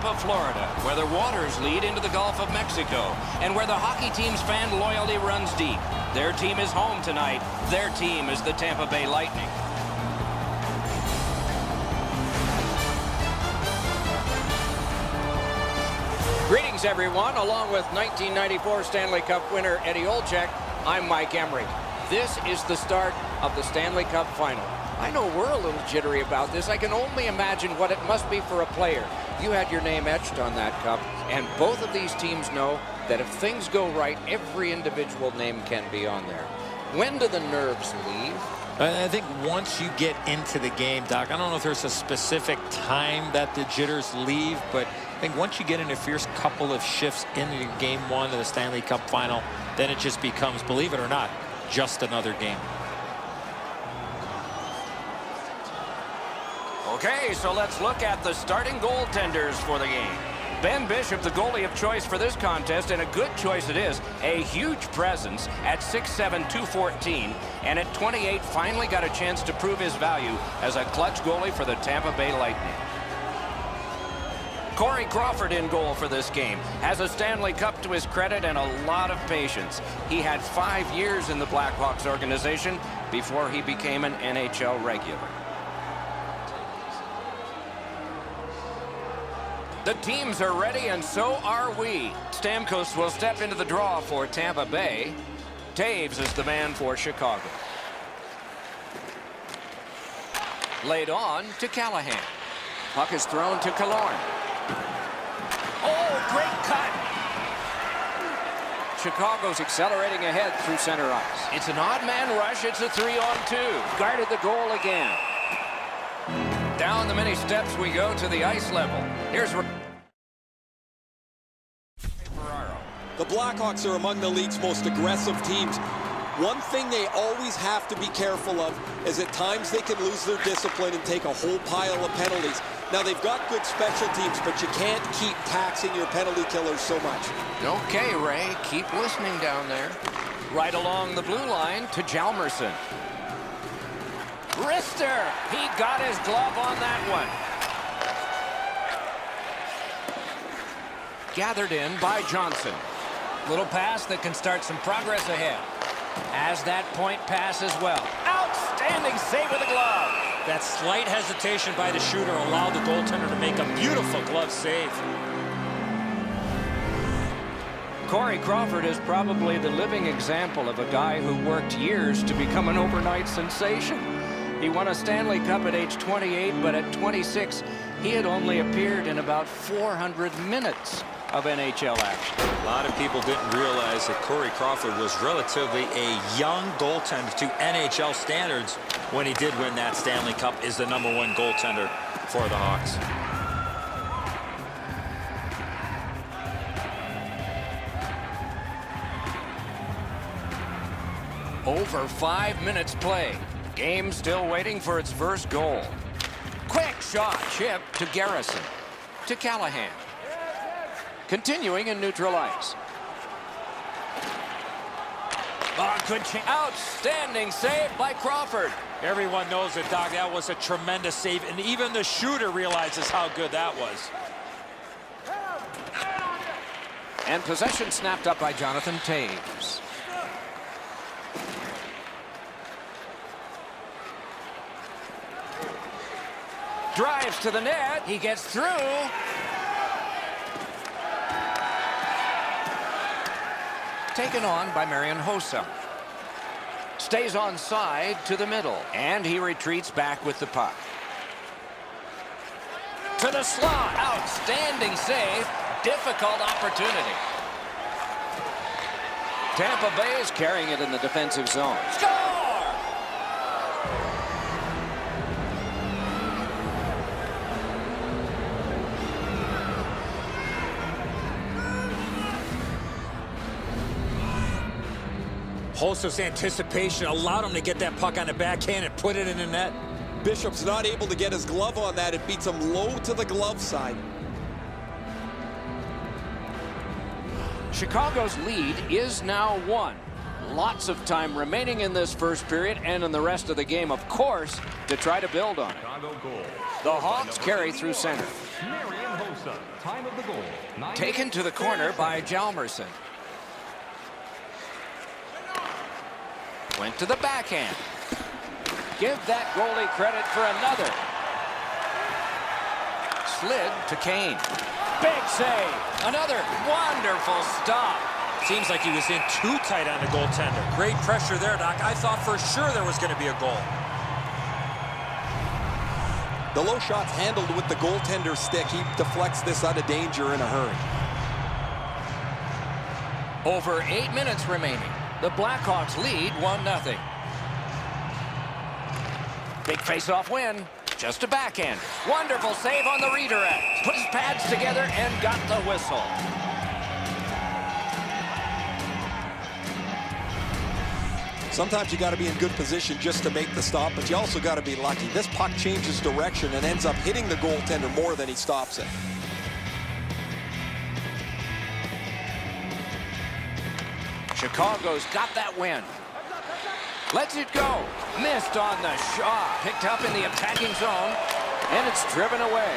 Tampa, Florida, where the waters lead into the Gulf of Mexico, and where the hockey team's fan loyalty runs deep. Their team is home tonight. Their team is the Tampa Bay Lightning. Greetings, everyone. Along with 1994 Stanley Cup winner Eddie Olczyk, I'm Mike Emrick. This is the start of the Stanley Cup final. I know we're a little jittery about this. I can only imagine what it must be for a player. You had your name etched on that cup, and both of these teams know that if things go right, every individual name can be on there. When do the nerves leave? I think once you get into the game, Doc, I don't know if there's a specific time that the jitters leave, but I think once you get in the first couple of shifts into game one of the Stanley Cup final, then it just becomes, believe it or not, just another game. Okay, so let's look at the starting goaltenders for the game. Ben Bishop, the goalie of choice for this contest, and a good choice it is. A huge presence at 6'7", 214, and at 28 finally got a chance to prove his value as a clutch goalie for the Tampa Bay Lightning. Corey Crawford in goal for this game. Has a Stanley Cup to his credit and a lot of patience. He had 5 years in the Blackhawks organization before he became an NHL regular. The teams are ready, and so are we. Stamkos will step into the draw for Tampa Bay. Taves is the man for Chicago. Laid on to Callahan. Puck is thrown to Killorn. Oh, great cut! Chicago's accelerating ahead through center ice. It's an odd man rush. It's a 3-on-2. Guarded the goal again. Down the many steps we go to the ice level. Here's Ferraro. The Blackhawks are among the league's most aggressive teams. One thing they always have to be careful of is at times they can lose their discipline and take a whole pile of penalties. Now, they've got good special teams, but you can't keep taxing your penalty killers so much. Okay, Ray, keep listening down there. Right along the blue line to Hjalmarsson. Rister, he got his glove on that one. Gathered in by Johnson. Little pass that can start some progress ahead. Has that point pass as well. Outstanding save with the glove. That slight hesitation by the shooter allowed the goaltender to make a beautiful glove save. Corey Crawford is probably the living example of a guy who worked years to become an overnight sensation. He won a Stanley Cup at age 28, but at 26, he had only appeared in about 400 minutes of NHL action. A lot of people didn't realize that Corey Crawford was relatively a young goaltender to NHL standards when he did win that Stanley Cup as the #1 goaltender for the Hawks. Over 5 minutes played. Game still waiting for its first goal. Quick shot, chip to Garrison. To Callahan. Continuing in neutral ice. Outstanding save by Crawford. Everyone knows it, Doc. That was a tremendous save, and even the shooter realizes how good that was. And possession snapped up by Jonathan Taves. Drives to the net. He gets through. Taken on by Marian Hossa. Stays on side to the middle. And he retreats back with the puck. To the slot. Outstanding save. Difficult opportunity. Tampa Bay is carrying it in the defensive zone. Score! Hossa's anticipation allowed him to get that puck on the backhand and put it in the net. Bishop's not able to get his glove on that. It beats him low to the glove side. Chicago's lead is now 1. Lots of time remaining in this first period and in the rest of the game, of course, to try to build on it. The Hawks carry through center. Time of the goal. Taken to the corner by Hjalmarsson. Went to the backhand. Give that goalie credit for another. Slid to Kane. Big save. Another wonderful stop. Seems like he was in too tight on the goaltender. Great pressure there, Doc. I thought for sure there was going to be a goal. The low shot's handled with the goaltender's stick. He deflects this out of danger in a hurry. Over 8 minutes remaining. The Blackhawks lead 1-0. Big face-off win. Just a backhand. Wonderful save on the redirect. Put his pads together and got the whistle. Sometimes you got to be in good position just to make the stop, but you also got to be lucky. This puck changes direction and ends up hitting the goaltender more than he stops it. Chicago's got that win. Lets it go. Missed on the shot. Picked up in the attacking zone, and it's driven away.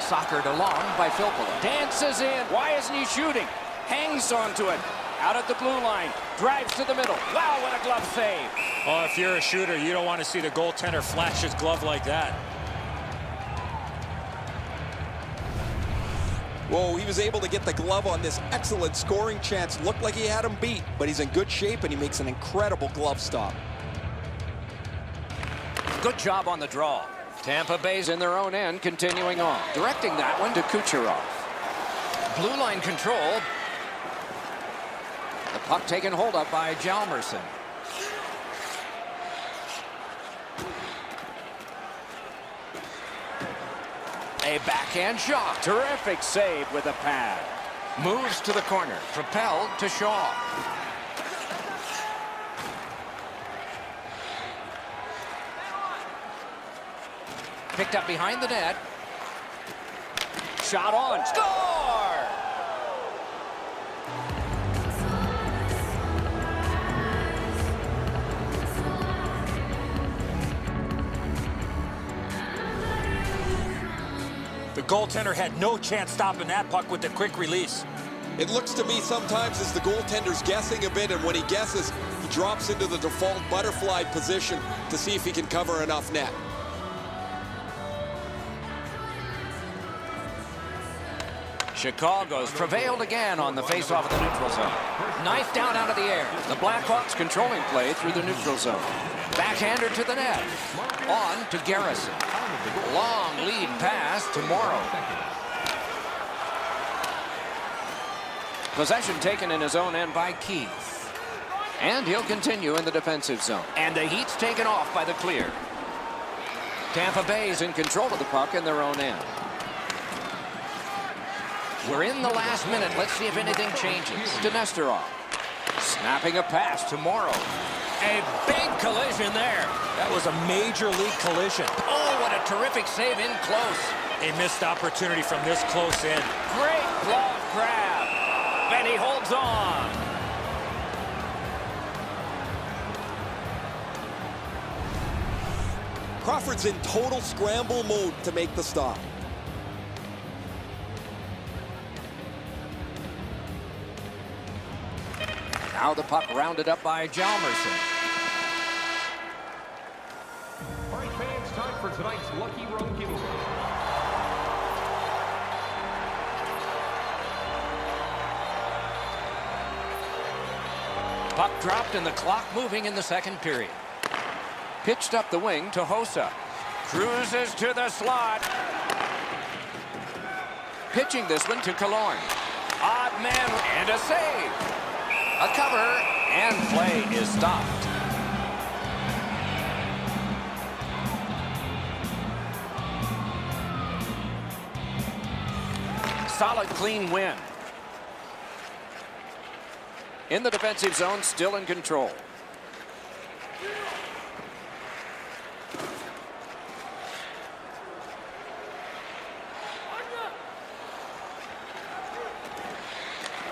Soccered along by Filppula. Dances in. Why isn't he shooting? Hangs onto it. Out at the blue line. Drives to the middle. Wow, what a glove save. Oh, if you're a shooter, you don't want to see the goaltender flash his glove like that. Whoa, he was able to get the glove on this excellent scoring chance. Looked like he had him beat, but he's in good shape, and he makes an incredible glove stop. Good job on the draw. Tampa Bay's in their own end, continuing on. Directing that one to Kucherov. Blue line control. The puck taken hold of by Hjalmarsson. A backhand shot. Terrific save with a pad. Moves to the corner. Propelled to Shaw. Picked up behind the net. Shot on. Score! The goaltender had no chance stopping that puck with the quick release. It looks to me sometimes as the goaltender's guessing a bit, and when he guesses, he drops into the default butterfly position to see if he can cover enough net. Chicago's prevailed again on the faceoff of the neutral zone. Knife down out of the air. The Blackhawks controlling play through the neutral zone. Backhander to the net. On to Garrison. Long lead pass to Morrow. Possession taken in his own end by Keith. And he'll continue in the defensive zone. And the heat's taken off by the clear. Tampa Bay's in control of the puck in their own end. We're in the last minute. Let's see if anything changes. To Nesterov. Snapping a pass to Morrow. A big collision there. That was a major league collision. Oh, what a terrific save in close. A missed opportunity from this close in. Great glove grab. And he holds on. Crawford's in total scramble mode to make the stop. Now the puck rounded up by Hjalmarsson. All right, fans, time for tonight's Lucky Run giveaway. Puck dropped and the clock moving in the second period. Pitched up the wing to Hossa. Cruises to the slot. Pitching this one to Killorn. Odd man and a save. A cover, and play is stopped. Solid, clean win. In the defensive zone, still in control.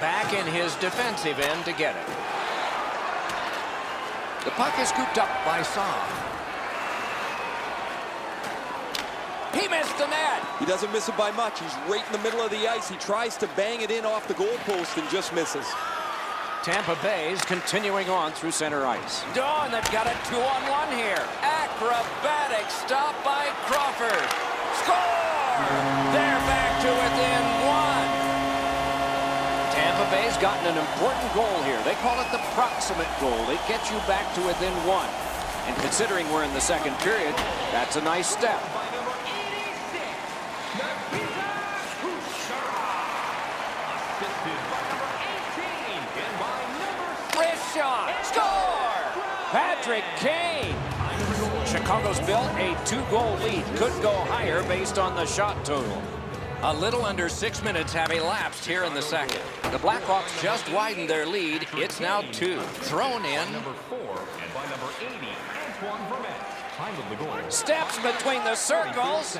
Back in his defensive end to get it. The puck is scooped up by Saad. He missed the net. He doesn't miss it by much. He's right in the middle of the ice. He tries to bang it in off the goalpost and just misses. Tampa Bay's continuing on through center ice. Dawn, they've got a 2-on-1 here. Acrobatic stop by Crawford. Score! They're back to within one. Tampa Bay's gotten an important goal here. They call it the proximate goal. It gets you back to within one. And considering we're in the second period, that's a nice step. Wrist shot. Score! Patrick Kane. Chicago's built a 2-goal lead. Could go higher based on the shot total. A little under 6 minutes have elapsed here in the second. The Blackhawks just widened their lead. It's now 2. Thrown in. Number 4, and by number 80, Antoine Vermette. Time of the goal. Steps between the circles.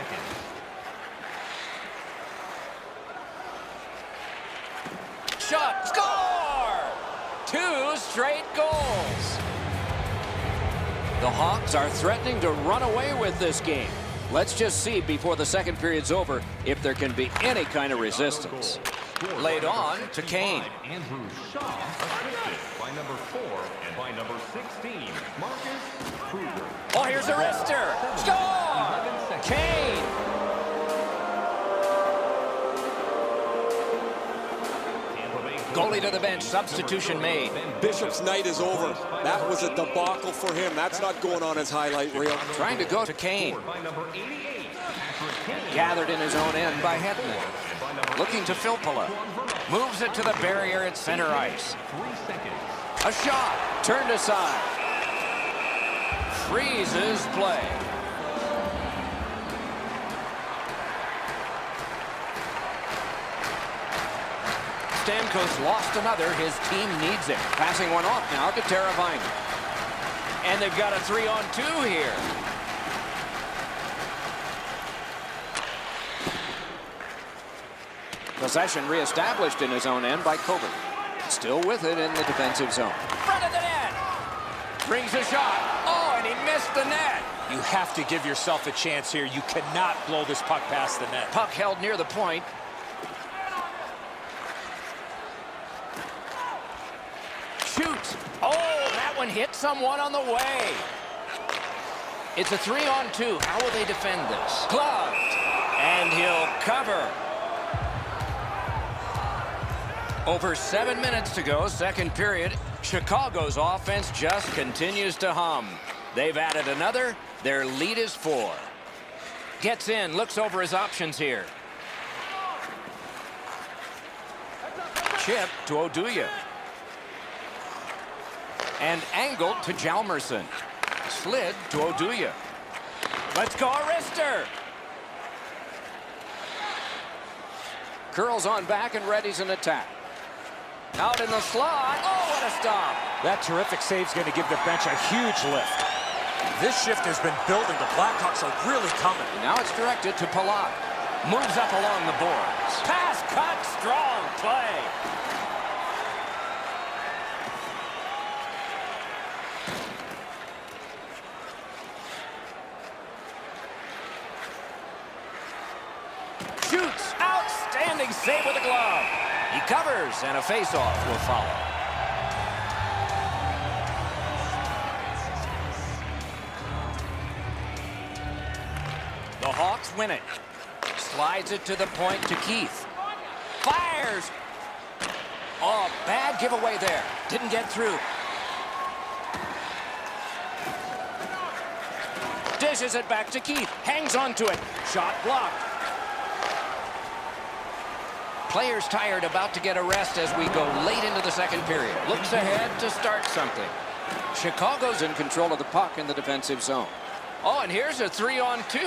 Shot. Score! 2 straight goals. The Hawks are threatening to run away with this game. Let's just see before the second period's over if there can be any kind of resistance. Laid on to Kane. Andrew Shaw, assisted by number 4 and by number 16, Marcus Kruger. Oh, here's a wrister. Score! Kane. Goalie to the bench. Substitution made. Bishop's night is over. That was a debacle for him. That's not going on his highlight reel. Trying to go to Kane. By number 88, Patrick Kane. Gathered in his own end by Hedman. Looking to Filppula. Moves it to the barrier at center ice. 3 seconds. A shot. Turned aside. Freezes play. Stamkos lost another. His team needs it. Passing one off now to Teravainen. And they've got a 3-on-2 here. Possession reestablished in his own end by Coburn. Still with it in the defensive zone. Front of the net. Brings a shot. Oh, and he missed the net. You have to give yourself a chance here. You cannot blow this puck past the net. Puck held near the point. Shoots. Oh, that one hit someone on the way. It's a 3-on-2. How will they defend this? Gloved. And he'll cover. Over 7 minutes to go, second period. Chicago's offense just continues to hum. They've added another. Their lead is 4. Gets in, looks over his options here. Chip to Oduya. And angled to Hjalmarsson. Slid to Oduya. Let's go, Arister. Curls on back and readies an attack. Out in the slot. Oh, what a stop. That terrific save's going to give the bench a huge lift. This shift has been building. The Blackhawks are really coming. And now it's directed to Palat. Moves up along the boards. Pass cut, strong play. Shoots. Outstanding save with a glove. He covers, and a face-off will follow. The Hawks win it. Slides it to the point to Keith. Fires. Oh, bad giveaway there. Didn't get through. Dishes it back to Keith. Hangs onto it. Shot blocked. Players tired, about to get a rest as we go late into the second period. Looks ahead to start something. Chicago's in control of the puck in the defensive zone. Oh, and here's a 3-on-2.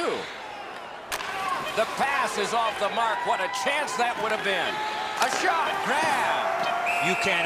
The pass is off the mark. What a chance that would have been. A shot, grabbed. You can't